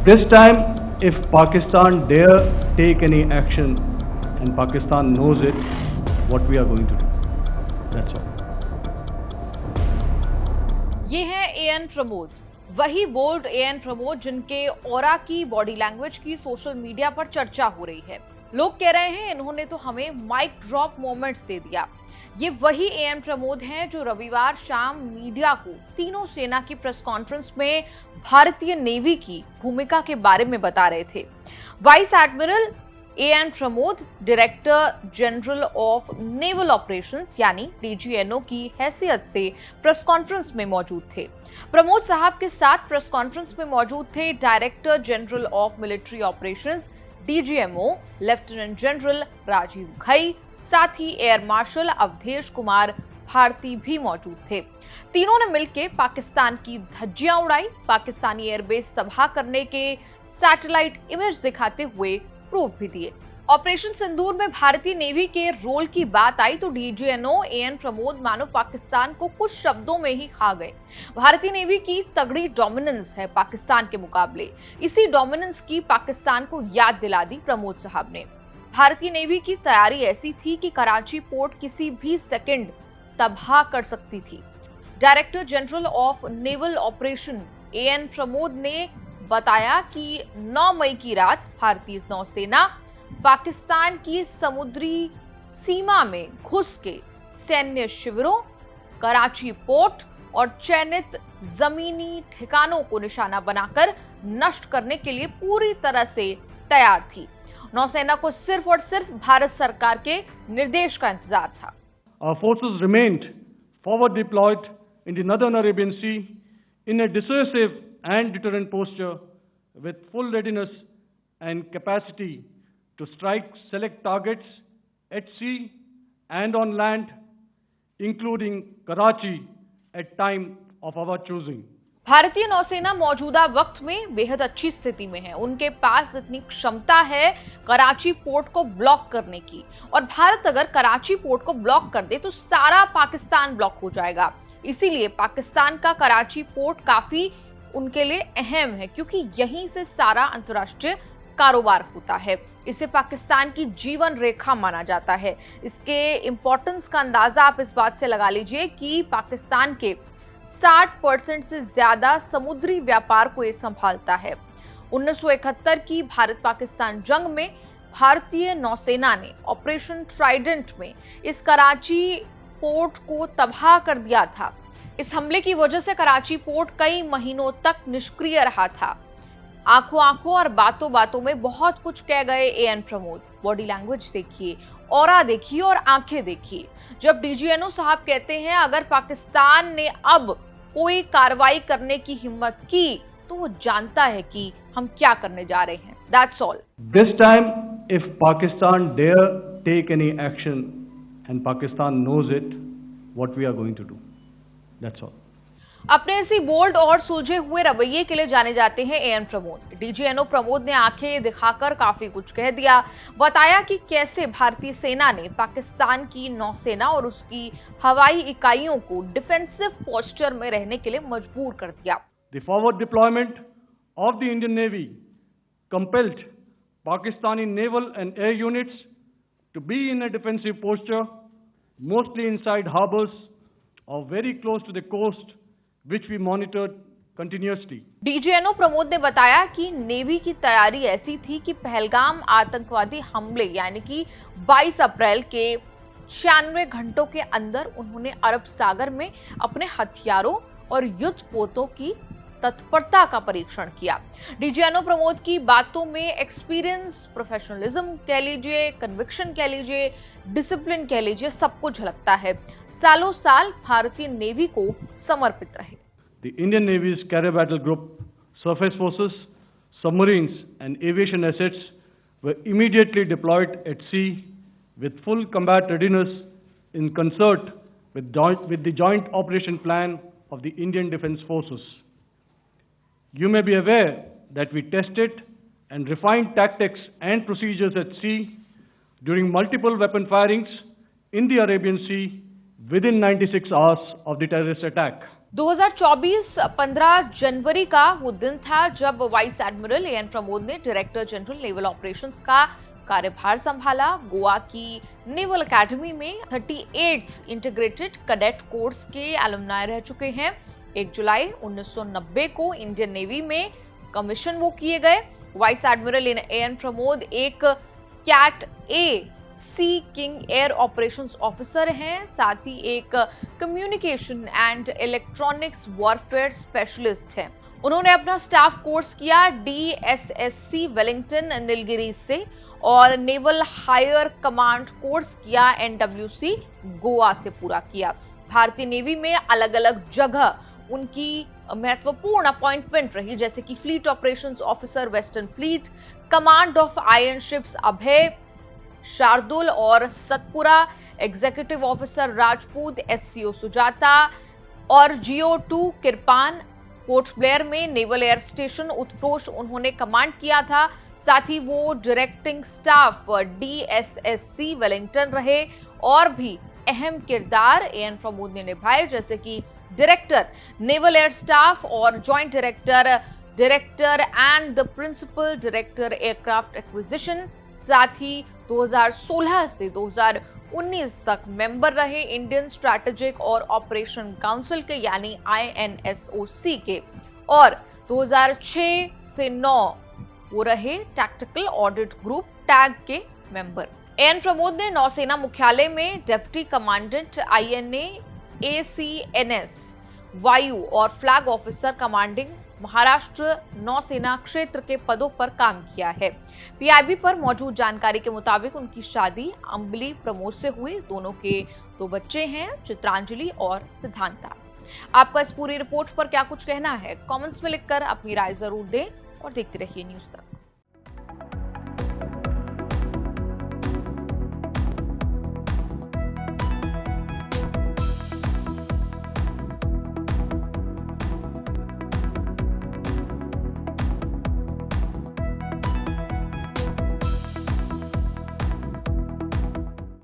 This time, if Pakistan dare take any action, and Pakistan knows it, what we are going to do. That's all. ये है an Pramod, वही bold an Pramod जिनके aura की, body language की social media पर चर्चा हो रही है। लोग कह रहे हैं इन्होंने तो हमें माइक ड्रॉप मोमेंट्स दे दिया। ये वही एएन प्रमोद हैं जो रविवार शाम मीडिया को तीनों सेना की प्रेस कॉन्फ्रेंस में भारतीय नेवी की भूमिका के बारे में बता रहे थे। Vice admiral AN Pramod director general of naval operations यानी डीजीएनओ की हैसियत से प्रेस कॉन्फ्रेंस में मौजूद थे। प्रमोद साहब के साथ प्रेस कॉन्फ्रेंस में मौजूद थे director general of military operations DGMO lieutenant general Rajiv Ghai, साथ ही एयर मार्शल अवधेश कुमार भारती भी मौजूद थे। तीनों ने मिलकर पाकिस्तान की धज्जियां उड़ाई, पाकिस्तानी एयरबेस तबाह करने के सैटेलाइट इमेज दिखाते हुए प्रूफ भी दिए। ऑपरेशन सिंदूर में भारतीय नेवी के रोल की बात आई तो डीजीएनओ एएन प्रमोद मानो पाकिस्तान को कुछ शब्दों में ही खा गए। भारतीय नेवी की तगड़ी डोमिनेंस है पाकिस्तान के मुकाबले, इसी डोमिनेंस की पाकिस्तान को याद दिला दी प्रमोद साहब ने। भारतीय नेवी की तैयारी ऐसी थी कि कराची पोर्ट किसी भी सेकंड तबाह कर सकती थी। Director general of naval operation AN Pramod ने बताया कि 9 मई की रात भारतीय नौसेना पाकिस्तान की समुद्री सीमा में घुस के सैन्य शिविरों, कराची पोर्ट और चयनित जमीनी ठिकानों को निशाना बनाकर नष्ट करने के लिए पूरी तरह से तैयार थी। नौसेना को सिर्फ और सिर्फ भारत सरकार के निर्देश का इंतजार था। Our forces remained forward deployed in the Northern Arabian Sea in a dissuasive and deterrent posture with full readiness and capacity to strike select targets at sea and on land, including Karachi at time of our choosing. भारतीय नौसेना मौजूदा वक्त में बेहद अच्छी स्थिति में है। उनके पास इतनी क्षमता है कराची पोर्ट को ब्लॉक करने की, और भारत अगर कराची पोर्ट को ब्लॉक कर दे तो सारा पाकिस्तान ब्लॉक हो जाएगा। इसीलिए पाकिस्तान का कराची पोर्ट काफी उनके लिए अहम है, क्योंकि यहीं से सारा अंतर्राष्ट्रीय कारोबार होता है। इसे पाकिस्तान की जीवन रेखा माना जाता है। इसके इंपॉर्टेंस का अंदाजा आप इस बात से लगा लीजिए कि पाकिस्तान के 60% से ज्यादा समुद्री व्यापार को ये संभालता है। 1971 की भारत पाकिस्तान जंग में भारतीय नौसेना ने ऑपरेशन ट्राइडेंट में इस कराची पोर्ट को तबाह कर दिया था। इस हमले की वजह से कराची पोर्ट कई महीनों तक निष्क्रिय रहा था। आंखों आंखों और बातों बातों में बहुत कुछ कह गए एएन प्रमोद। बॉडी लैंग्वेज देखिए, ऑरा देखिए और आंखें देखिए। जब डीजीएनओ साहब कहते हैं अगर पाकिस्तान ने अब कोई कार्रवाई करने की हिम्मत की तो वो जानता है कि हम क्या करने जा रहे हैं। That's all. This time, if Pakistan dare take any action, and Pakistan knows it, what we are going to do. That's all. अपने इसी बोल्ड और सुलझे हुए रवैये के लिए जाने जाते हैं एएन प्रमोद। डीजीएनओ प्रमोद ने आंखें दिखाकर काफी कुछ कह दिया, बताया कि कैसे भारतीय सेना ने पाकिस्तान की नौसेना और उसकी हवाई इकाइयों को डिफेंसिव पोस्चर में रहने के लिए मजबूर कर दिया। The forward deployment of the Indian Navy compelled Pakistani naval and air units to be in a defensive posture, mostly inside harbors or very close to the coast, which we monitored continuously. डीजीएनओ Pramod ने बताया कि navy की तैयारी ऐसी थी कि पहलगाम आतंकवादी हमले यानी कि 22 अप्रैल के 96 घंटों के अंदर उन्होंने अरब सागर में अपने हथियारों और युद्ध पोतों की तत्परता का परीक्षण किया। डीजीएनओ प्रमोद की बातों में एक्सपीरियंस, प्रोफेशनलिज्म कह लीजिए, कन्विक्शन कह लीजिए, डिसिप्लिन कह लीजिए, सब कुछ झलकता है। सालों साल भारतीय नेवी को समर्पित रहे। The Indian Navy's Carrier Battle Group, surface forces, submarines and aviation assets were immediately deployed at sea with full combat readiness in concert with the joint operation plan of the Indian Defence Forces. You may be aware that we tested and refined tactics and procedures at sea during multiple weapon firings in the Arabian Sea within 96 hours of the terrorist attack. 2024 15 जनवरी का वो दिन था जब vice admiral AN Pramod ने director general naval operations का कार्यभार संभाला। गोवा की नेवल एकेडमी में 38th इंटीग्रेटेड कैडेट कोर्स के एलुमनाई रह चुके हैं। 1 जुलाई 1990 को इंडियन नेवी में कमीशन वो किए गए। वाइस एडमिरल एएन प्रमोद एक कैट ए सी किंग एयर ऑपरेशंस ऑफिसर हैं, साथ ही एक communication and electronics warfare specialist हैं। उन्होंने अपना स्टाफ कोर्स किया DSSC वेलिंगटन नीलगिरी से और नेवल हायर कमांड कोर्स किया NWC गोवा से पूरा किया। भारतीय नेवी में अलग अलग जगह उनकी महत्वपूर्ण अपॉइंटमेंट रही, जैसे कि fleet operations officer western fleet, command of iron ships Abhay, Shardul और Satpura, executive officer Rajput, SCO Sujata और GO2 किरपान। पोर्ट ब्लेयर में नेवल एयर स्टेशन उत्प्रोष उन्होंने कमांड किया था। साथ ही वो डायरेक्टिंग स्टाफ DSSC वेलिंगटन रहे और भी अहम किरदार एएन प्रमोद ने निभाए, जैसे कि डायरेक्टर नेवल एयर स्टाफ और joint director and the principal director aircraft acquisition. साथ ही 2016 से 2019 तक मेंबर रहे इंडियन स्ट्रैटेजिक और ऑपरेशन काउंसिल के यानी INSOC के, और 2006 से 9 वो रहे टैक्टिकल ऑडिट ग्रुप टैग के मेंबर। एएन प्रमोद ने नौसेना मुख्यालय में डिप्टी कमांडेंट INA ACNS वायु और फ्लैग ऑफिसर कमांडिंग महाराष्ट्र नौसेना क्षेत्र के पदों पर काम किया है। PIB पर मौजूद जानकारी के मुताबिक उनकी शादी अंबली प्रमोद से हुई। दोनों के 2 बच्चे हैं, चित्रांजलि और सिद्धांता। आपका इस पूरी रिपोर्ट पर क्या कुछ कहना है? कमेंट्स में लिखकर अपनी राय जरूर दें और देखते रहिए न्यूज़ तक।